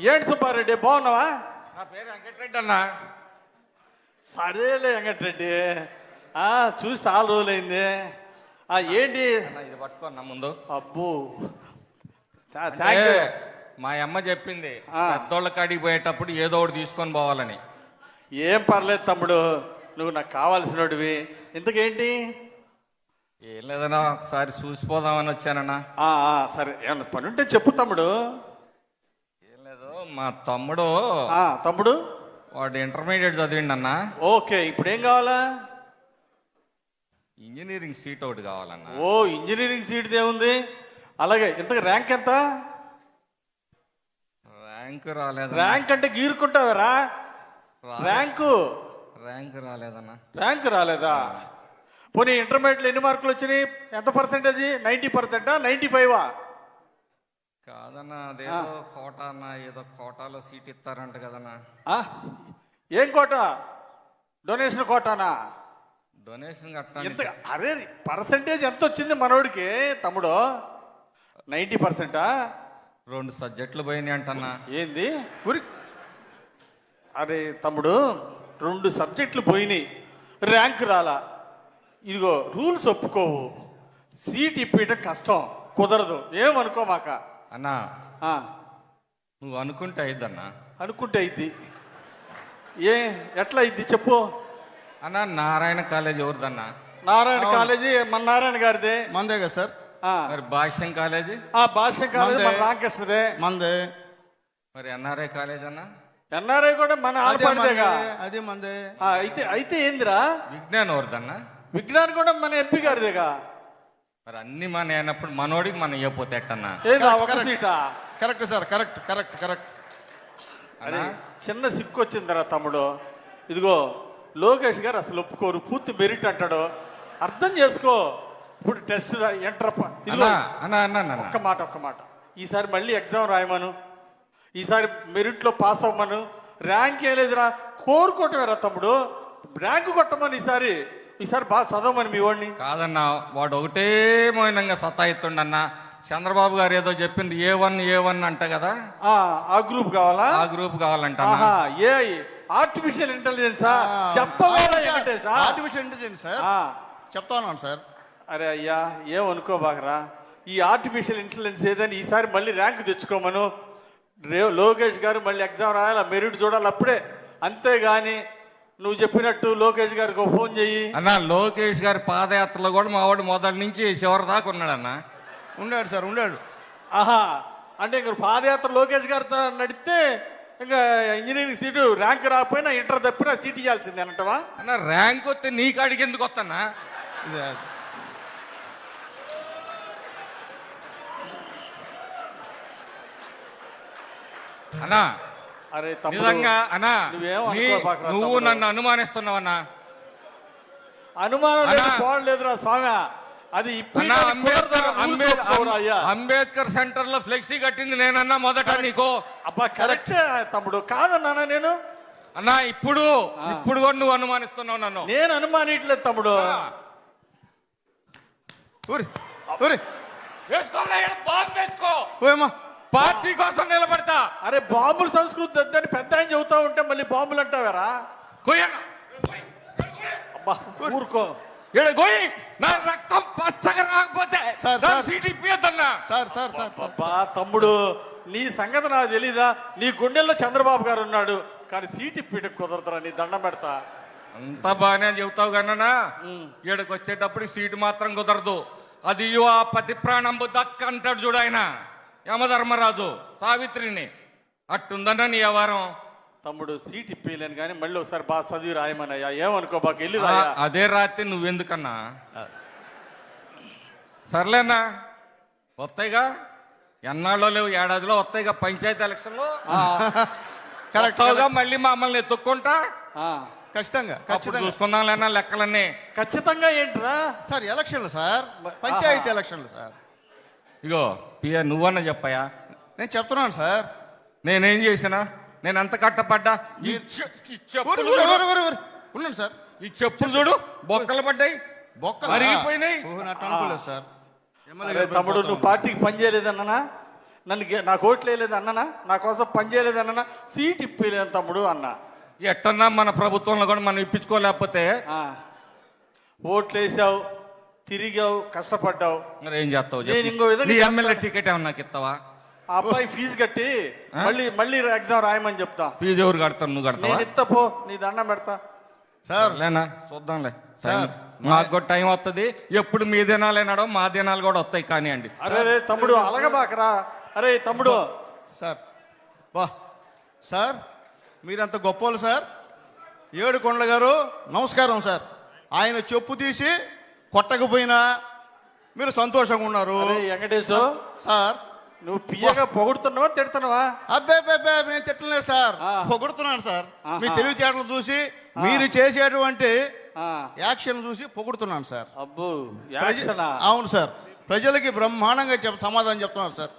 ఏంటి సుబ్బారెడ్డి బాగున్నావా? నా పేరు వెంకటరెడ్డి అన్న. సరేలే వెంకటరెడ్డి, చూసి చాలా రోజులైంది. ఏంటి ఇది పట్టుకున్నా ముందు. అబ్బో మా అమ్మ చెప్పింది పెద్దోళ్ళ కాడికి పోయేటప్పుడు ఏదో ఒకటి తీసుకొని పోవాలని. ఏం పర్లేదు తమ్ముడు, నువ్వు నాకు కావాల్సినవి. ఇంతకేంటి? ఏం లేదన్నా, ఒకసారి చూసిపోదామని వచ్చానన్నా. సరే, ఏమన్నా పని ఉంటే చెప్పు తమ్ముడు. ఏం లేదు, మా తమ్ముడు తమ్ముడు వాడు ఇంటర్మీడియట్ చదివిండి అన్న. ఓకే, ఇప్పుడు ఏం కావాలా? ఇంజనీరింగ్ సీట్ ఒకటి కావాలన్నా. ఓ, ఇంజనీరింగ్ సీట్ ఏముంది? అలాగే, ఇంతకు ర్యాంక్ ఎంత? ర్యాంక్ రాలేదు. ర్యాంక్ అంటే గీరుకుంటావరా? ర్యాంకు రాలేదన్నా. ర్యాంక్ రాలేదా? పోనీ ఇంటర్మీడియట్లో ఎన్ని మార్కులు వచ్చినాయి? ఎంత పర్సెంటేజ్? 90%, 95? కాదన్నా, అదేదో కోటా అన్న, ఏదో కోటాలో సీట్ ఇస్తారంట కదన్నా. ఏం కోట? డొనేషన్ కోటానా? డొనేషన్ కట్టాలి. అరే, పర్సెంటేజ్ ఎంత వచ్చింది మనోడికి తమ్ముడు? 90%? 2 సబ్జెక్టులు పోయినాయి అంటన్నా. ఏంది? అరే తమ్ముడు, 2 సబ్జెక్టులు పోయినాయి, ర్యాంక్ రాలా. ఇదిగో రూల్స్ ఒప్పుకోవు, సీట్ ఇప్పేయటం కష్టం, కుదరదు. ఏమనుకోమాక అన్నా. నువ్వు అనుకుంటే అయిద్దన్నా. అనుకుంటే అయింది. ఎట్లా అయింది చెప్పు అన్నా. నారాయణ కాలేజ్ ఎవరిదన్నా? నారాయణ కాలేజీ మన నారాయణ గారిదే. మందే కదా సార్. మరి భాష్యం కాలేజీ? భాష్యం కాలేజీ మన రామకృష్ణదే. మందే. మరి ఎన్ఆర్ఐ కాలేజ్ అన్నా? ఎన్ఆర్ఐ కూడా మన ఆడపడిదేగా. అదే మందే. అయితే ఏందిరా? విజ్ఞానం ఎవరిదన్నా? విజ్ఞానం కూడా మన ఎంపీ గారిదేగా. మరి అన్ని మన అయినప్పుడు మనోడికి మనం ఇవ్వపోతే ఎట్టన్నా? ఏదా ఒక సీటా? Correct sir, correct correct correct. అరే, చిన్న సిక్కు వచ్చిందిరా తమ్ముడు. ఇదిగో లోకేష్ గారు అసలు ఒప్పుకోరు, పూర్తి మెరిట్ అంటాడు. అర్థం చేసుకో. ఇప్పుడు టెస్ట్ ఎంటర్. ఒక్క మాట, ఈసారి మళ్ళీ ఎగ్జామ్ రాయమను, ఈసారి మెరిట్లో పాస్ అవ్వమను. ర్యాంక్ ఏం లేదురా, కోరుకోవటమేరా తమ్ముడు. ర్యాంకు కొట్టమని ఈసారి బాగా చదవమని మీ వాడిని. కాదన్నా, వాడు ఒకటే మౌనంగా సతాయిస్తుండన్నా. చంద్రబాబు గారు ఏదో చెప్పింది A1 అంట కదా. ఆ గ్రూప్ కావాలా? ఆ గ్రూప్ కావాలంట. ఏ ఆర్టిఫిషియల్ ఇంటెలిజెన్సా? చెప్పవాలి సార్. ఆర్టిఫిషియల్ ఇంటెలిజెన్స్ సార్, చెప్తా ఉన్నాను సార్. అరే అయ్యా, ఏమనుకోబాకరా. ఈ ఆర్టిఫిషియల్ ఇంటెలిజెన్స్ ఏదని ఈసారి మళ్ళీ ర్యాంక్ తెచ్చుకోమను. లోకేష్ గారు మళ్ళీ ఎగ్జామ్ రాయాలి, మెరిట్ చూడాలి అప్పుడే. అంతేగాని నువ్వు చెప్పినట్టు లోకేష్ గారికి ఫోన్ చెయ్యి అన్నా. లోకేష్ గారి పాదయాత్రలో కూడా మా వాడు మొదటి నుంచి చివరి దాకా ఉన్నాడన్నా. ఉన్నాడు సార్, ఉన్నాడు. అంటే ఇంక పాదయాత్ర లోకేష్ గారితో నడిస్తే ఇంకా ఇంజనీరింగ్ సీటు ర్యాంక్ రాకపోయినా ఇంటర్ తప్పినా సీట్ ఇవ్వాల్సిందే అంటవా? అన్న, ర్యాంక్ వస్తే నీ కాడికి ఎందుకు వస్తానా? అన్నా, అరే నిజంగా అన్నా, నువ్వు నన్ను అనుమానిస్తున్నావన్నా. అనుమానం పోవట్లేదురా స్వామి. అది అంబేద్కర్ సెంటర్ లో ఫ్లెక్సీ కట్టింది నేనన్నా మొదట నీకు. అబ్బా కరెక్ట్ తమ్ముడు, కాదన్నా నేను. అన్నా, ఇప్పుడు కూడా నువ్వు అనుమానిస్తున్నావు నన్ను. నేను అనుమానిట్లేదు తమ్ముడు. పార్టీ కోసం నిలబడతా. అరే, బాంబుల సంస్కృతి వద్దని పెద్ద ఆయన చెబుతా ఉంటే మళ్ళీ బాంబులు అంటావారా? అబ్బా ఊరుకో. నా రక్తం పచ్చగా రాకపోతే అబ్బా తమ్ముడు, నీ సంగతి నాకు తెలీదా? నీ గుండెల్లో చంద్రబాబు గారు ఉన్నాడు, కానీ సీట్ ఇప్పేట కుదరదురా. నీ దండం పెడతా. అంత బాగానే చెబుతావు కన్నా, ఈడకి వచ్చేటప్పుడు సీటు మాత్రం కుదరదు. అది ఆ పతి ప్రాణంబు దక్క అంటాడు చూడు ఆయన యమధర్మరాజు సావిత్రిని. అట్టుందన్నా నీ వ్యవహారం. తమ్ముడు, సీట్ ఇప్పలేను కానీ మళ్ళీ ఒకసారి బాగా చదివి రాయమనయ్యా. ఏమనుకో బాగా వెళ్ళి రాయా. అదే రాత్రి నువ్వెందుకన్నా? సర్లేనా, వస్తాయిగా. ఎన్నాళ్ళో లేవు, ఏడాదిలో వస్తాయిగా పంచాయతీ ఎలక్షన్లో. కరెక్ట్గా మళ్ళీ మమ్మల్ని ఎత్తుక్కుంటా. ఖచ్చితంగా చూసుకుందాం లేనా లెక్కలన్నీ. ఖచ్చితంగా ఏంట్రా సార్? ఎలక్షన్లు సార్, పంచాయతీ ఎలక్షన్లు సార్. ఇగో పియ, నువ్వన్నా చెప్పాయా? నేను చెప్తున్నాను సార్. నేనేం చేసినా? నేను ఎంత కట్టపడ్డా? ఉన్నాను సార్. ఈ చెప్పులు చూడు, బొక్కలు పడ్డాయి, బొక్కలు అరిగిపోయినాయి సార్. తమ్ముడు, నువ్వు పార్టీకి పని చేయలేదన్నా? నాకు ఓట్లు వేయలేదు అన్ననా, నా కోసం పని చేయలేదు అన్ననా, సీట్ ఇప్పలేదు తమ్ముడు అన్న. ఎట్టన్నా మన ప్రభుత్వంలో కూడా మనం ఇప్పించుకోలేకపోతే ఓట్లు వేసావు, తిరిగావు, కష్టపడ్డావు, మరి ఏం చేస్తావు నేను ఇంకో విధంగా ఎమ్మెల్యే టికెట్ ఏమన్నా నాకు ఇస్తావా? ఆ అబ్బాయి ఫీజు కట్టి మళ్ళీ ఎగ్జామ్ రాయమని చెప్తా. ఫీజు ఎవరు కడతాను? నువ్వు కడతావా? నేను ఇస్తా పో, నీ దండం పెడతా. సార్ లేనా చూద్దాంలే సార్, మాకు కూడా టైం వస్తుంది. ఎప్పుడు మీ దినాలేనాడో మా దినాలు కూడా వస్తాయి కానివ్వండి. అరే తమ్ముడు అలగబాకరా. అరే తమ్ముడు సార్ వా సార్, మీరంత గొప్పోళ్ళు సార్. ఏడుకొండల గారు నమస్కారం సార్. ఆయన చెప్పు తీసి కొట్టకపోయినా మీరు సంతోషంగా ఉన్నారు. అరే వెంకటేశు, సార్ నువ్వు పియ్యగా పొగుడుతున్నావా తిడుతున్నావా? అబ్బే మేము తిట్టలేదు సార్, పొగుడుతున్నాను సార్. మీ తెలివితేటలు చూసి, మీరు చేసేటువంటి యాక్షన్ చూసి పొగుడుతున్నాను సార్. అబ్బో యాక్షనా? అవును సార్, ప్రజలకి బ్రహ్మాండంగా సమాధానం చెప్తున్నారు సార్.